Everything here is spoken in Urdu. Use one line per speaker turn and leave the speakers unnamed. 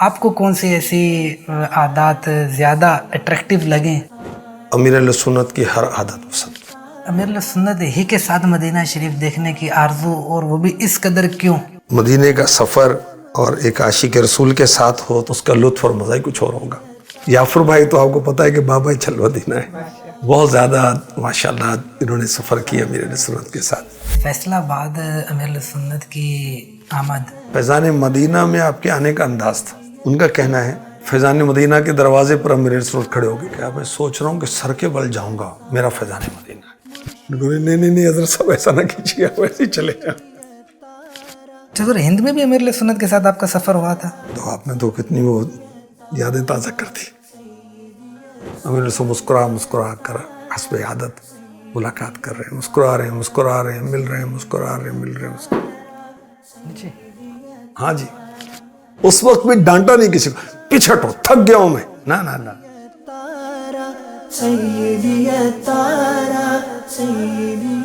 آپ کو کون سی ایسی عادات زیادہ اٹریکٹیو لگیں؟
امیر اہل سنت کی ہر عادت پسند.
امیر سنت ہی کے ساتھ مدینہ شریف دیکھنے کی آرزو، اور وہ بھی اس قدر کیوں؟
مدینے کا سفر اور ایک عاشق رسول کے ساتھ ہو تو اس کا لطف اور مزہ ہی کچھ اور ہوگا. یافر بھائی تو آپ کو پتہ ہے کہ بابا چل مدینہ ہے، بہت زیادہ ماشاءاللہ انہوں نے سفر کیا امیر اہل سنت کے ساتھ.
فیصلہ آباد امیر سنت کی آمد،
فیضان مدینہ میں آپ کے آنے کا انداز تھا. ان کا کہنا ہے فیضان مدینہ کے دروازے پر امیر اہل سنت کھڑے ہو گئے کہ میں سوچ رہا ہوں کہ سر کے بل جاؤں گا، میرا فیضان مدینہ ہے. نہیں حضرت صاحب ایسا نہ کیجیے، آپ ایسے ہی چلے جائیں.
حضور ہند میں بھی امیر سنت کے ساتھ آپ کا سفر ہوا تھا؟
تو آپ نے تو کتنی وہ یادیں تازہ کر دی. امیر سے مسکرا کر حسب عادت ملاقات کر رہے ہیں، مسکرا رہے ہیں، مل رہے ہیں.
جی
ہاں جی، اس وقت بھی ڈانٹا نہیں کسی کو، پچھٹو تھک گیا ہوں میں، نہ.
سیدی تارا سیدی